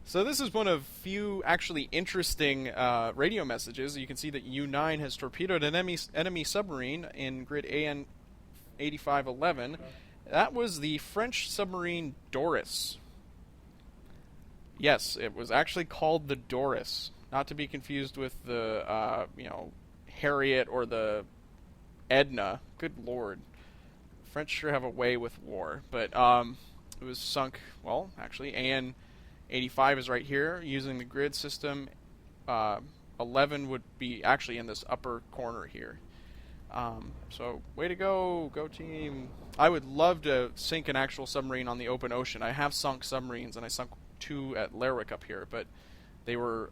So this is one of few actually interesting radio messages. You can see that U-9 has torpedoed an enemy submarine in grid AN 8511. That was the French submarine Doris. Yes, it was actually called the Doris, not to be confused with the Harriet or the Edna. Good lord, French sure have a way with war. But it was sunk. Well, actually, AN 85 is right here using the grid system. 11 would be actually in this upper corner here. So way to go team. I would love to sink an actual submarine on the open ocean. I have sunk submarines, and I sunk 2 at Lerwick up here, but they were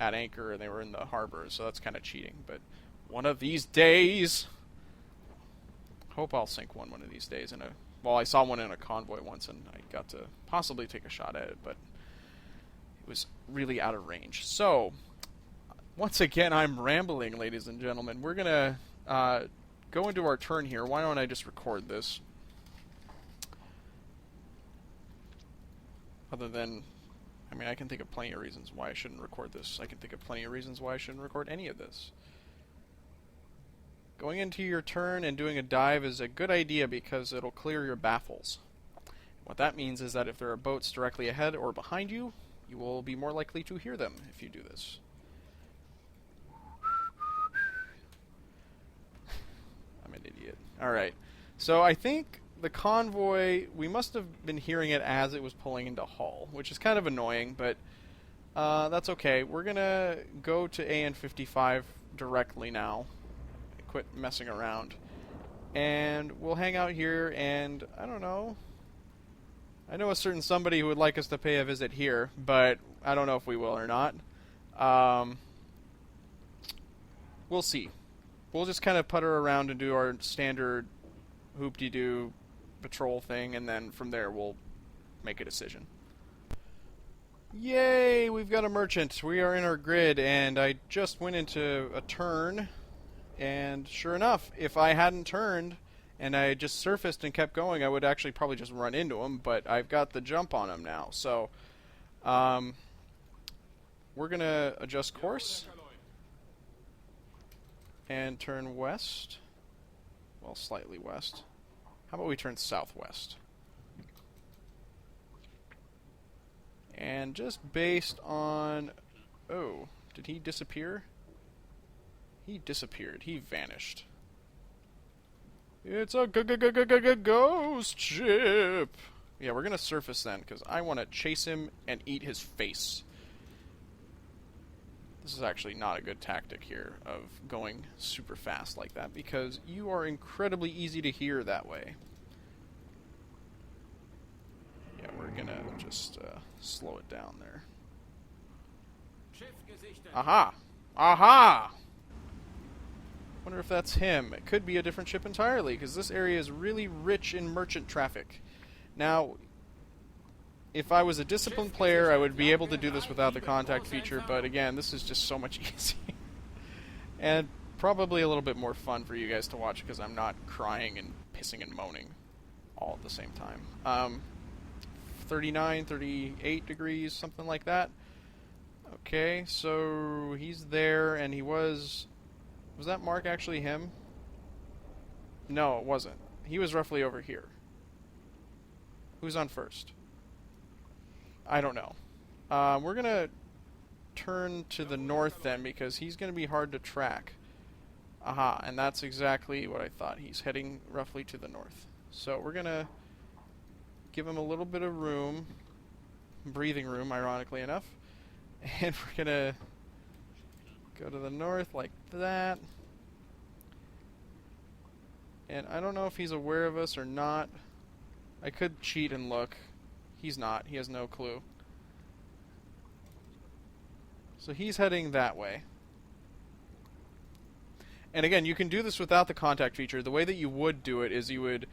at anchor and they were in the harbor, so that's kind of cheating. But one of these days, hope I'll sink one of these days. Well, I saw one in a convoy once, and I got to possibly take a shot at it, but it was really out of range. So, once again, I'm rambling, ladies and gentlemen. We're going to go into our turn here. Why don't I just record this? Other than, I can think of plenty of reasons why I shouldn't record this. I can think of plenty of reasons why I shouldn't record any of this. Going into your turn and doing a dive is a good idea because it'll clear your baffles. What that means is that if there are boats directly ahead or behind you, you will be more likely to hear them if you do this. I'm an idiot. Alright, so I think the convoy, we must have been hearing it as it was pulling into Hull, which is kind of annoying, but that's okay. We're going to go to AN 55 directly now. Quit messing around. And we'll hang out here, and I don't know. I know a certain somebody who would like us to pay a visit here, but I don't know if we will or not. We'll see. We'll just kind of putter around and do our standard hoop-de-doo patrol thing, and then from there we'll make a decision. Yay! We've got a merchant. We are in our grid, and I just went into a turn, and sure enough, if I hadn't turned and I just surfaced and kept going, I would actually probably just run into him, but I've got the jump on him now. So we're going to adjust course and turn west. Well, slightly west. How about we turn southwest? And just based on... Oh, did he disappear? He disappeared. He vanished. It's a ghost ship! Yeah, we're gonna surface then, because I want to chase him and eat his face. This is actually not a good tactic here of going super fast like that, because you are incredibly easy to hear that way. Yeah, we're gonna just slow it down there. Aha! Aha! Wonder if that's him. It could be a different ship entirely, because this area is really rich in merchant traffic. Now, if I was a disciplined player, I would be able to do this without the contact feature, but again, this is just so much easier. And probably a little bit more fun for you guys to watch, because I'm not crying and pissing and moaning all at the same time. 39, 38 degrees, something like that. Okay, so he's there, and he was... Was that mark actually him? No, it wasn't. He was roughly over here. Who's on first? I don't know. We're going to turn to the north then, because he's going to be hard to track. Aha, and that's exactly what I thought. He's heading roughly to the north. So we're going to give him a little bit of room. Breathing room, ironically enough. And we're going to go to the north like that. And I don't know if he's aware of us or not. I could cheat and look. He's not. He has no clue. So he's heading that way. And again, you can do this without the contact feature. The way that you would do it is you would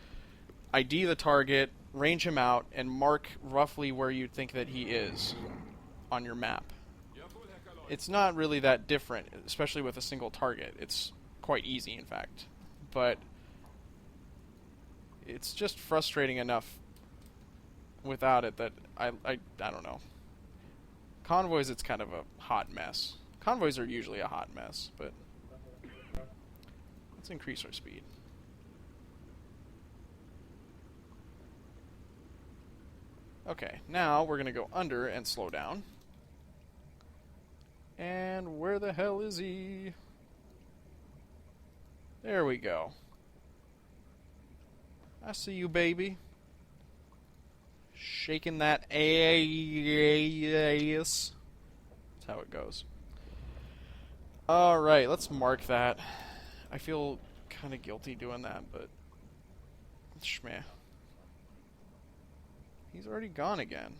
ID the target, range him out, and mark roughly where you think that he is on your map. It's not really that different, especially with a single target. It's quite easy, in fact. But it's just frustrating enough without it that I don't know. Convoys, it's kind of a hot mess. Convoys are usually a hot mess, but let's increase our speed. Okay, now we're going to go under and slow down. And where the hell is he? There we go. I see you, baby. Shaking that ass. That's how it goes. Alright, let's mark that. I feel kind of guilty doing that, but shmeh. He's already gone again.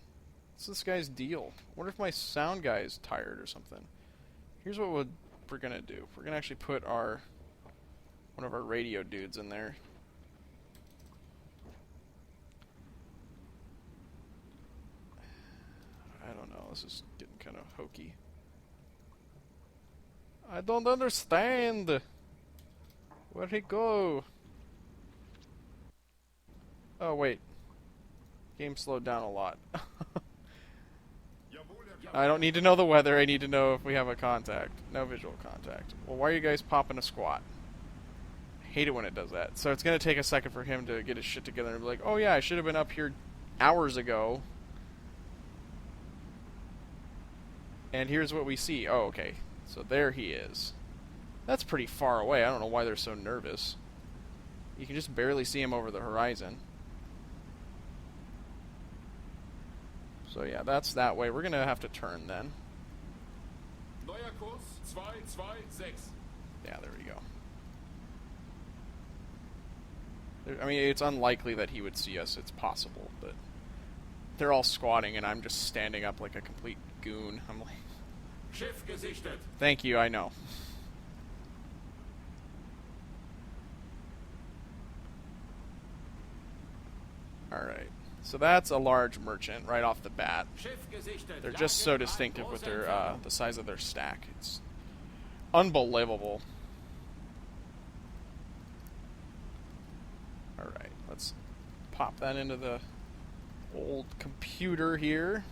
What's this guy's deal? I wonder if my sound guy is tired or something. Here's what we're gonna do. We're gonna actually put one of our radio dudes in there. I don't know. This is getting kind of hokey. I don't understand. Where'd he go? Oh, wait. Game slowed down a lot. I don't need to know the weather. I need to know if we have a contact. No visual contact. Well, why are you guys popping a squat? I hate it when it does that. So it's going to take a second for him to get his shit together and be like, oh yeah, I should have been up here hours ago. And here's what we see. Oh, okay. So there he is. That's pretty far away. I don't know why they're so nervous. You can just barely see him over the horizon. So yeah, that's that way. We're going to have to turn then. Neuer Kurs 226. Yeah, there we go. I mean, it's unlikely that he would see us. It's possible, but they're all squatting and I'm just standing up like a complete goon. I'm like, Schiff gesichtet. thank you, I know. Alright, so that's a large merchant right off the bat. They're just so distinctive with their the size of their stack. It's unbelievable. Alright, let's pop that into the old computer here.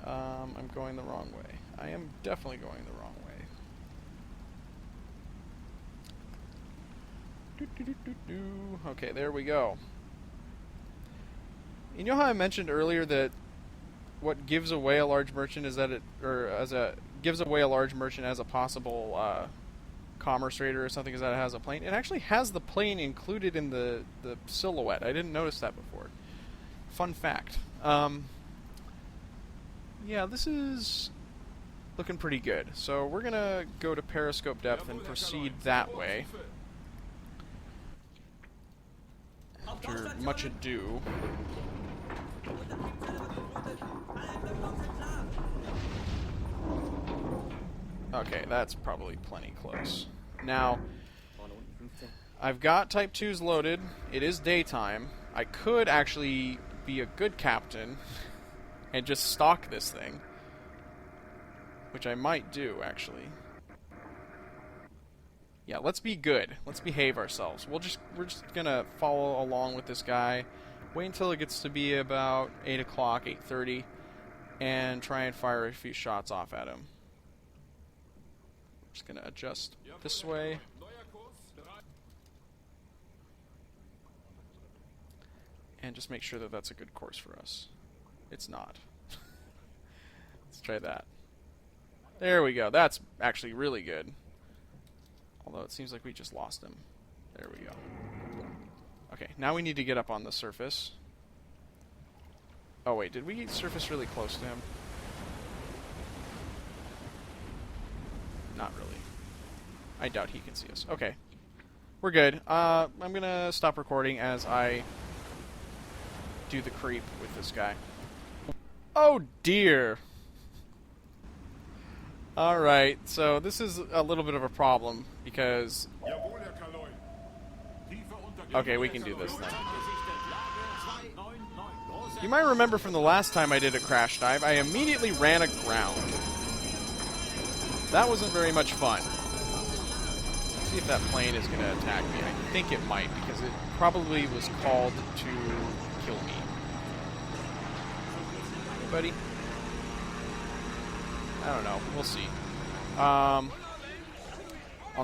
I'm going the wrong way. I am definitely going the wrong way. Okay, there we go. You know how I mentioned earlier that what gives away a large merchant is that gives away a large merchant as a possible commerce raider or something is that it has a plane. It actually has the plane included in the silhouette. I didn't notice that before. Fun fact. Yeah, this is looking pretty good. So we're going to go to periscope depth and proceed that way. After much ado. Okay, that's probably plenty close. Now, I've got Type 2s loaded. It is daytime. I could actually be a good captain and just stalk this thing, which I might do, actually. Yeah, let's be good. Let's behave ourselves. We're just gonna follow along with this guy, wait until it gets to be about 8 o'clock, 8:30, and try and fire a few shots off at him. Just gonna adjust this way. And just make sure that that's a good course for us. It's not. Let's try that. There we go. That's actually really good. Although it seems like we just lost him. There we go. Okay, now we need to get up on the surface. Oh wait, did we surface really close to him? Not really. I doubt he can see us. Okay. We're good. I'm gonna stop recording as I do the creep with this guy. Oh dear! Alright, so this is a little bit of a problem because... Okay, we can do this then. You might remember from the last time I did a crash dive, I immediately ran aground. That wasn't very much fun. Let's see if that plane is going to attack me. I think it might, because it probably was called to kill me. Hey, buddy. I don't know. We'll see. On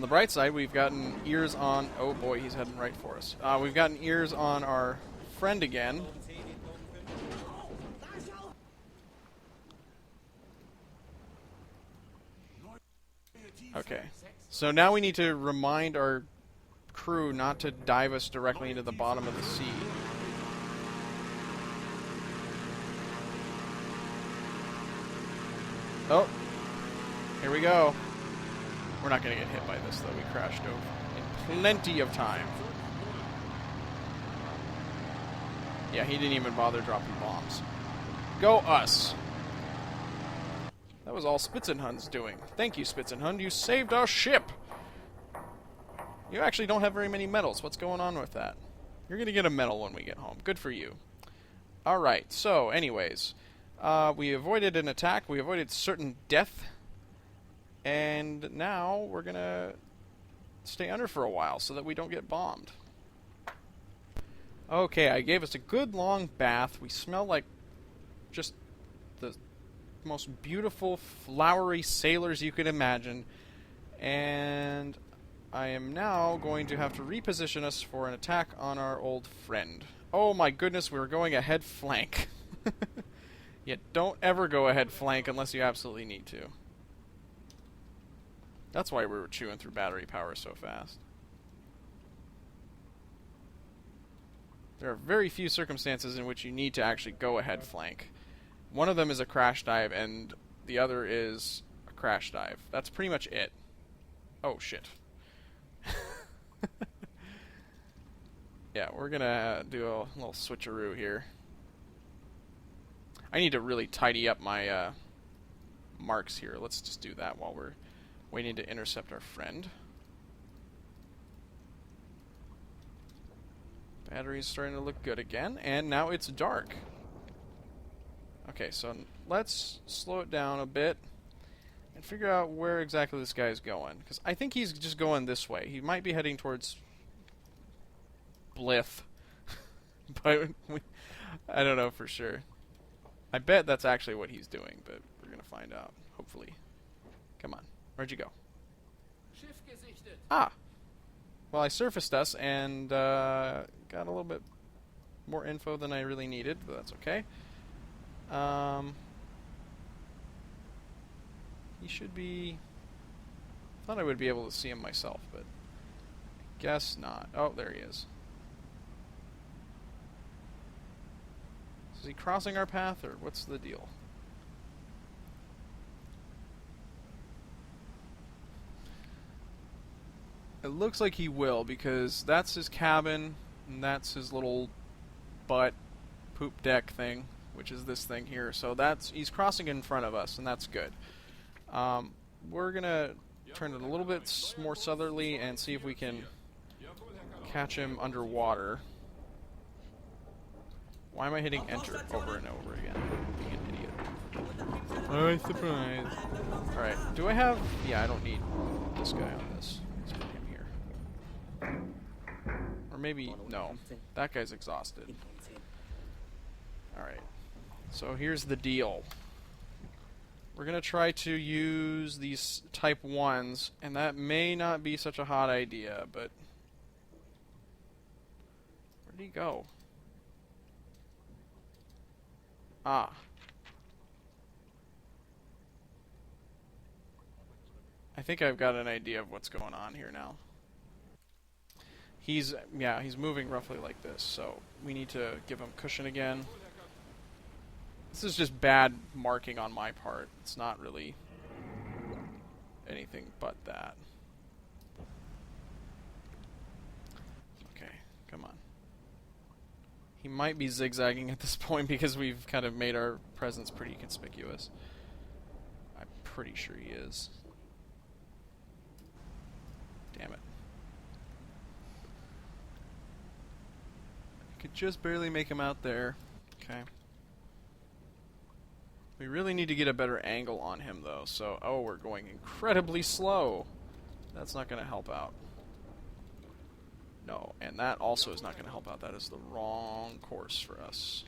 the bright side, we've gotten ears on... Oh boy, he's heading right for us. We've gotten ears on our friend again. Okay. So now we need to remind our crew not to dive us directly into the bottom of the sea. Oh. Here we go. We're not going to get hit by this, though. We crashed over in plenty of time. Yeah, he didn't even bother dropping bombs. Go us! That was all Spitzenhund's doing. Thank you, Spitzenhund. You saved our ship! You actually don't have very many medals. What's going on with that? You're going to get a medal when we get home. Good for you. Alright, so, anyways. We avoided an attack. We avoided certain death. And now we're going to stay under for a while so that we don't get bombed. Okay, I gave us a good long bath. We smell like just the most beautiful, flowery sailors you could imagine. And I am now going to have to reposition us for an attack on our old friend. Oh my goodness, we're going ahead flank. You don't ever go ahead flank unless you absolutely need to. That's why we were chewing through battery power so fast. There are very few circumstances in which you need to actually go ahead flank. One of them is a crash dive, and the other is a crash dive. That's pretty much it. Oh, shit. Yeah, we're gonna do a little switcheroo here. I need to really tidy up my marks here. Let's just do that while we're waiting to intercept our friend. Battery's starting to look good again, and now it's dark. Okay, so let's slow it down a bit and figure out where exactly this guy's going. Because I think he's just going this way. He might be heading towards Blith. But I don't know for sure. I bet that's actually what he's doing, but we're going to find out, hopefully. Come on. Where'd you go? Ah! Well, I surfaced us and got a little bit more info than I really needed, but that's okay. He should be... thought I would be able to see him myself, but guess not. Oh, there he is. Is he crossing our path, or what's the deal? It looks like he will, because that's his cabin, and that's his little butt poop deck thing, which is this thing here. So he's crossing in front of us, and that's good. We're gonna turn it a little bit more southerly and see if we can catch him underwater. Why am I hitting enter over and over again? Being an idiot. Oh, surprise. Alright, do I have... yeah, I don't need this guy on this. Let's put him here. Or maybe... no. That guy's exhausted. Alright. So here's the deal. We're going to try to use these type 1s, and that may not be such a hot idea, but... where'd he go? Ah. I think I've got an idea of what's going on here now. He's moving roughly like this, so we need to give him cushion again. This is just bad marking on my part. It's not really anything but that. Okay, come on. He might be zigzagging at this point because we've kind of made our presence pretty conspicuous. I'm pretty sure he is. Damn it. I could just barely make him out there. Okay. We really need to get a better angle on him, though. So, oh, we're going incredibly slow. That's not going to help out. No, and that also is not going to help out. That is the wrong course for us.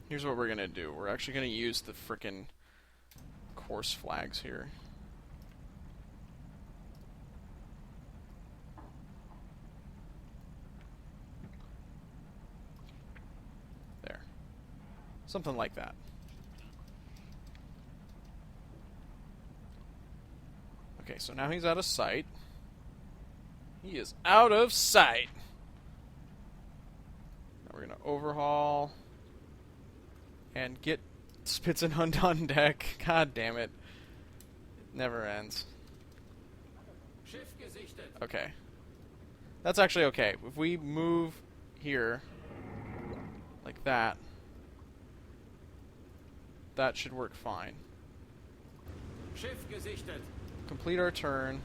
Here's what we're gonna do. We're actually gonna use the frickin' course flags here. There. Something like that. Okay, so now he's out of sight. He is out of sight. Now we're gonna overhaul and get Spitzenhund on deck. God damn it. It never ends. Schiff gesichtet. Okay. That's actually okay. If we move here like that, that should work fine. Schiff gesichtet. Complete our turn.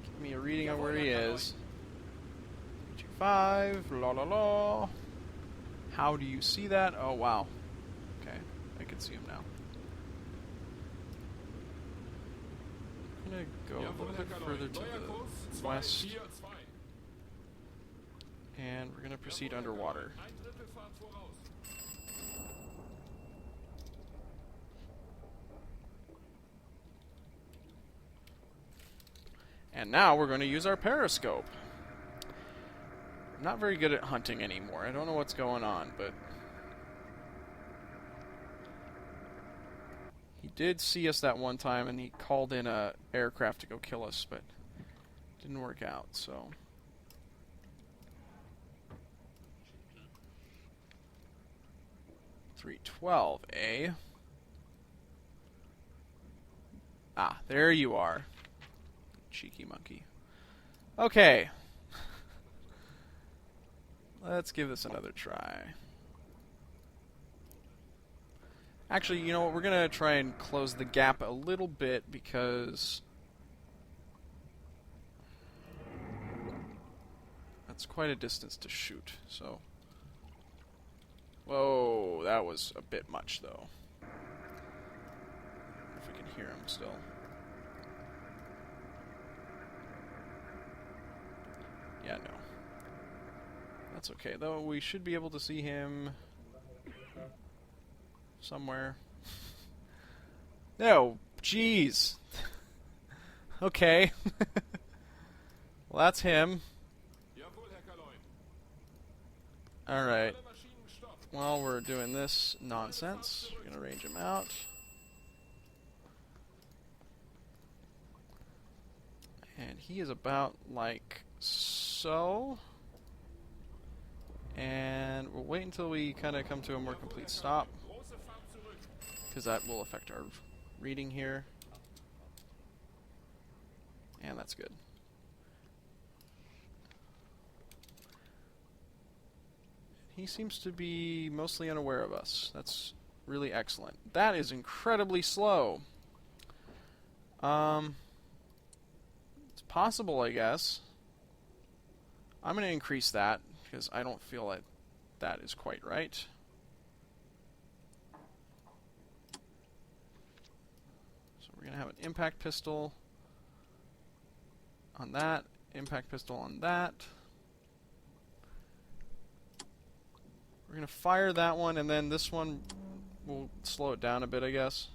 Give me a reading on where he is. 325, la la la. How do you see that? Oh, wow. Okay, I can see him now. I'm gonna go a little bit further to the west, and we're gonna proceed underwater. And now we're going to use our periscope. I'm not very good at hunting anymore. I don't know what's going on, but he did see us that one time, and he called in a aircraft to go kill us, but it didn't work out, so. 312, eh? Ah, there you are. Cheeky monkey. Okay. Let's give this another try. Actually, you know what? We're going to try and close the gap a little bit because that's quite a distance to shoot. So, whoa, that was a bit much, though. If we can hear him still. Yeah, no. That's okay, though. We should be able to see him somewhere. No, jeez. Okay. Well, that's him. Alright. While we're doing this nonsense, we're going to range him out. And he is about like so. And we'll wait until we kind of come to a more complete stop, because that will affect our reading here. And that's good. He seems to be mostly unaware of us. That's really excellent. That is incredibly slow. It's possible, I guess. I'm going to increase that, because I don't feel like that is quite right. So we're going to have an impact pistol on that, impact pistol on that. We're going to fire that one, and then this one will slow it down a bit, I guess.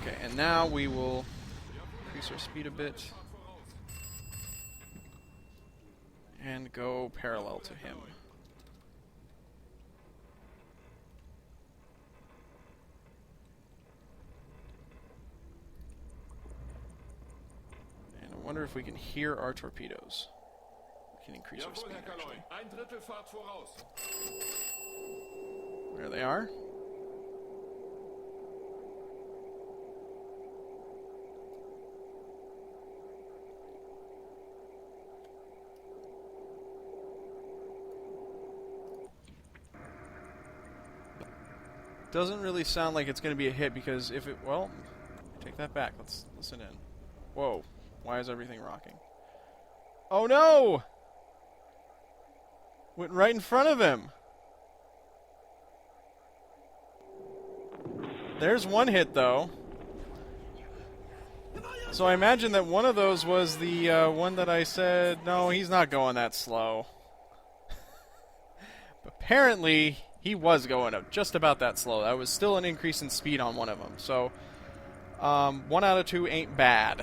Okay, and now we will increase our speed a bit and go parallel to him. And I wonder if we can hear our torpedoes. We can increase our speed, actually. There they are. Doesn't really sound like it's going to be a hit, because if it... Well, take that back. Let's listen in. Whoa. Why is everything rocking? Oh, no! Went right in front of him. There's one hit, though. So I imagine that one of those was the one that I said, no, he's not going that slow. Apparently, he was going up just about that slow. That was still an increase in speed on one of them. So, 1 out of 2 ain't bad.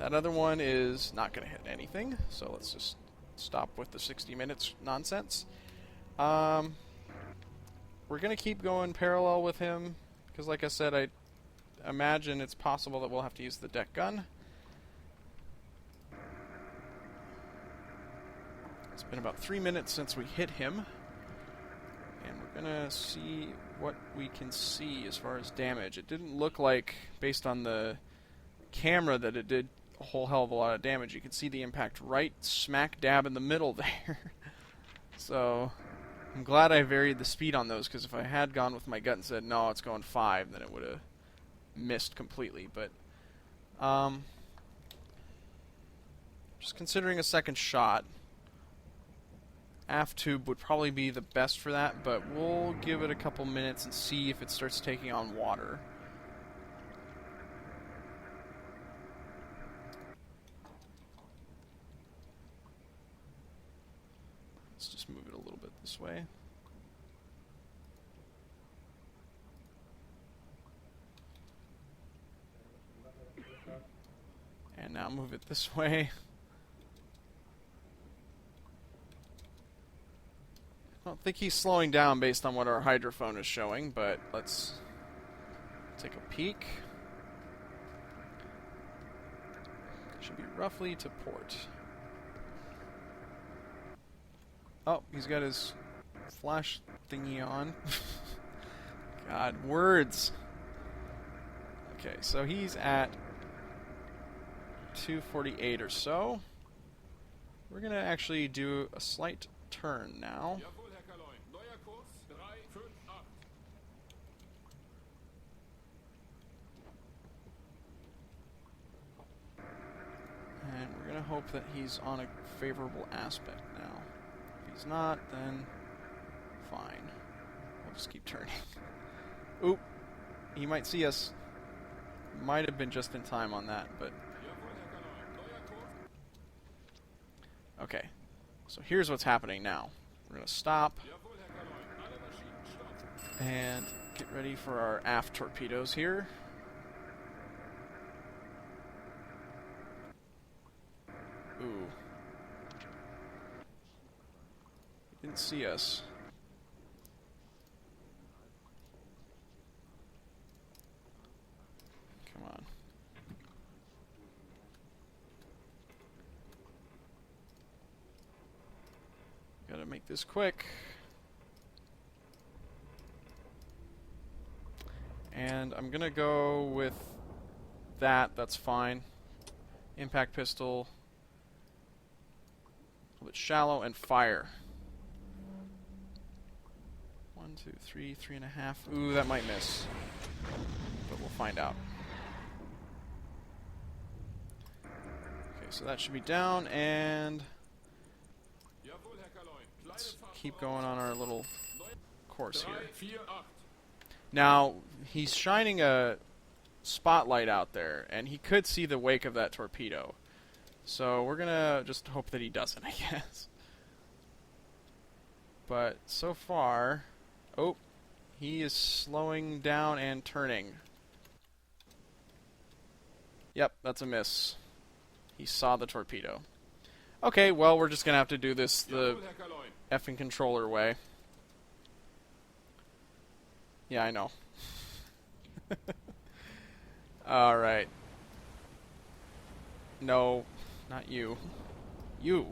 That other one is not going to hit anything. So let's just stop with the 60 minutes nonsense. We're going to keep going parallel with him. Because like I said, I imagine it's possible that we'll have to use the deck gun. It's been about 3 minutes since we hit him. And we're going to see what we can see as far as damage. It didn't look like, based on the camera, that it did a whole hell of a lot of damage. You can see the impact right smack dab in the middle there. So, I'm glad I varied the speed on those, because if I had gone with my gut and said, no, it's going 5, then it would have missed completely. But, just considering a second shot, aft tube would probably be the best for that, but we'll give it a couple minutes and see if it starts taking on water. Let's just move it a little bit this way. And now move it this way. I don't think he's slowing down based on what our hydrophone is showing, but let's take a peek. Should be roughly to port. Oh, he's got his flash thingy on. God, words. Okay, so he's at 248 or so. We're going to actually do a slight turn now. And we're going to hope that he's on a favorable aspect now. If he's not, then fine. We'll just keep turning. Oop. He might see us. Might have been just in time on that, but... Okay. So here's what's happening now. We're going to stop. And get ready for our aft torpedoes here. Ooh. He didn't see us. Come on. Gotta make this quick. And I'm gonna go with that. That's fine. Impact pistol. A little bit shallow and fire. 1, 2, 3, 3.5. Ooh, that might miss. But we'll find out. Okay, so that should be down, and let's keep going on our little course here. Now, he's shining a spotlight out there, and he could see the wake of that torpedo. So we're gonna just hope that he doesn't, I guess. But so far... Oh, he is slowing down and turning. Yep, that's a miss. He saw the torpedo. Okay, well, we're just gonna have to do this the effing controller way. Yeah, I know. Alright. No, not you. You.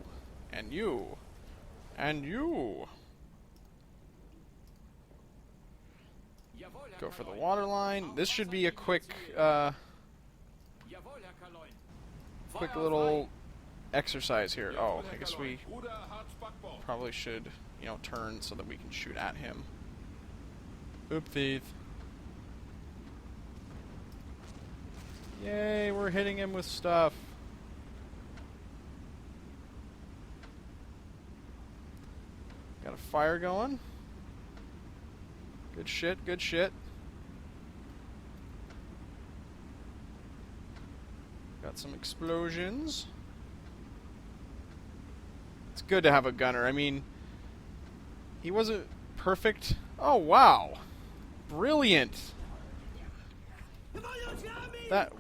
And you. And you. Go for the water line. This should be a quick little exercise here. Oh, I guess we probably should, you know, turn so that we can shoot at him. Oopsies. Yay, we're hitting him with stuff. Got a fire going. Good shit, good shit. Got Got some explosions. It's good to have a gunner. I mean, he wasn't perfect. Oh, wow. Brilliant.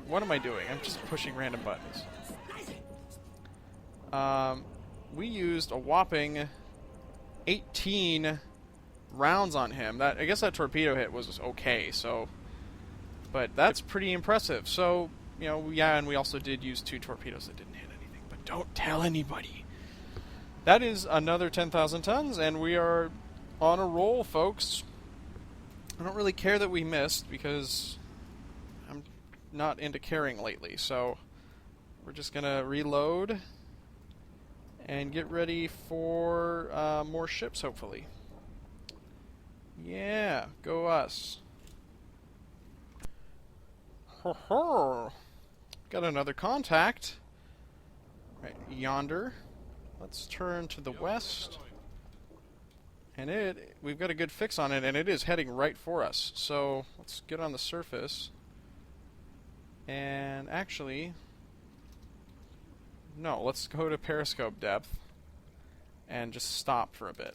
What am I doing? I'm just pushing random buttons. We used a whopping 18 rounds on him. I guess that torpedo hit was okay, so... But that's pretty impressive. So, you know, yeah, and we also did use 2 torpedoes that didn't hit anything. But don't tell anybody. That is another 10,000 tons, and we are on a roll, folks. I don't really care that we missed, because I'm not into caring lately. So, we're just going to reload and get ready for more ships, hopefully. Yeah, go us. Ho-ho! Got another contact. Right yonder. Let's turn to the west. And we've got a good fix on it, and it is heading right for us. So, let's get on the surface. And actually... No, let's go to periscope depth. And just stop for a bit.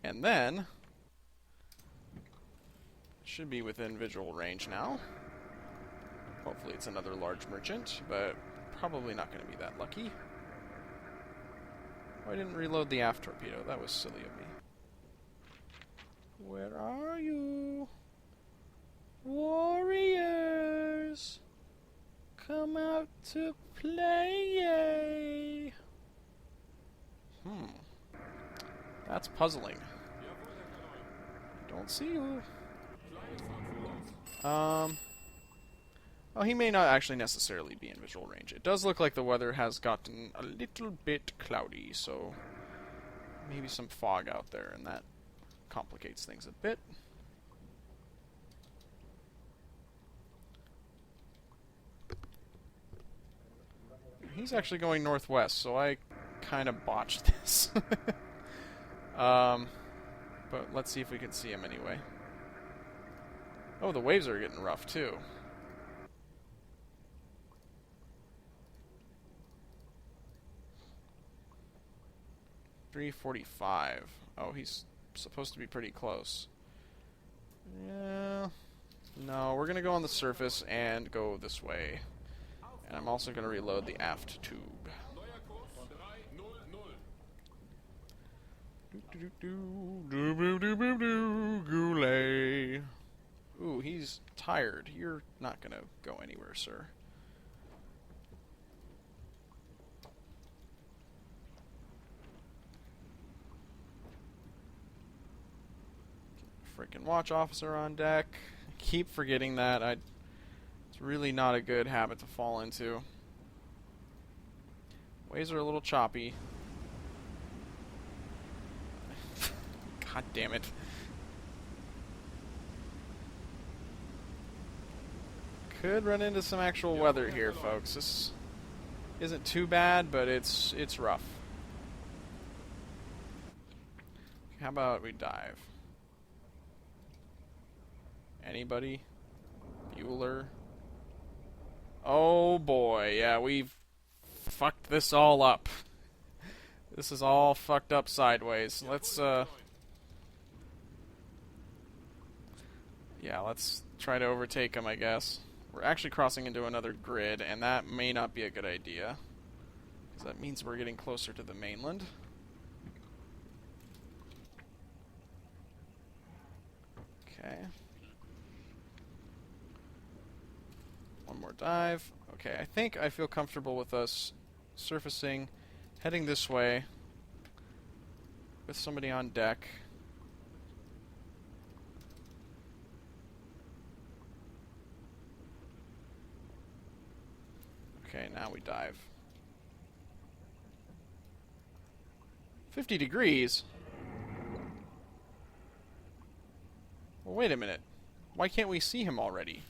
And then... should be within visual range now. Hopefully it's another large merchant, but probably not going to be that lucky. Oh, I didn't reload the aft torpedo. That was silly of me. Where are you? Warriors! Come out to play! That's puzzling. Don't see you. Oh, he may not actually necessarily be in visual range. It does look like the weather has gotten a little bit cloudy, so maybe some fog out there, and that complicates things a bit. He's actually going northwest, so I kind of botched this. But let's see if we can see him anyway. Oh, the waves are getting rough, too. .345. Oh, he's supposed to be pretty close. Yeah. No, we're going to go on the surface and go this way. And I'm also going to reload the aft tube. Goulet. Ooh, he's tired. You're not going to go anywhere, sir. Freaking watch officer on deck. I keep forgetting that. It's really not a good habit to fall into. Waves are a little choppy. God damn it. Could run into some actual weather here, folks. This isn't too bad, but it's rough. How about we dive? Anybody? Bueller? Oh boy, yeah, we've fucked this all up. This is all fucked up sideways. Let's yeah, let's try to overtake him, I guess. We're actually crossing into another grid, and that may not be a good idea, because that means we're getting closer to the mainland. Okay. One more dive. Okay, I think I feel comfortable with us surfacing, heading this way, with somebody on deck. Okay, now we dive. 50 degrees? Well, wait a minute. Why can't we see him already?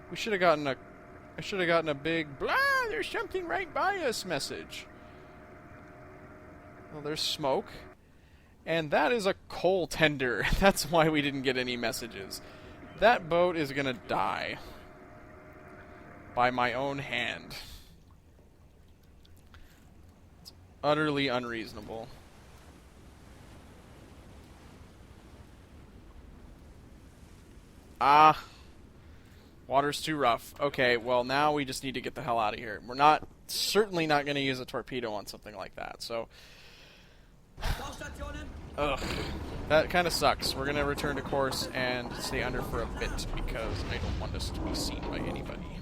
We should have gotten I should have gotten a big, blah, there's something right by us message. Well, there's smoke. And that is a coal tender. That's why we didn't get any messages. That boat is gonna die. by my own hand. It's utterly unreasonable. Ah. Water's too rough. Okay, well now we just need to get the hell out of here. We're certainly not going to use a torpedo on something like that, so... Ugh. That kind of sucks. We're going to return to course and stay under for a bit because I don't want us to be seen by anybody.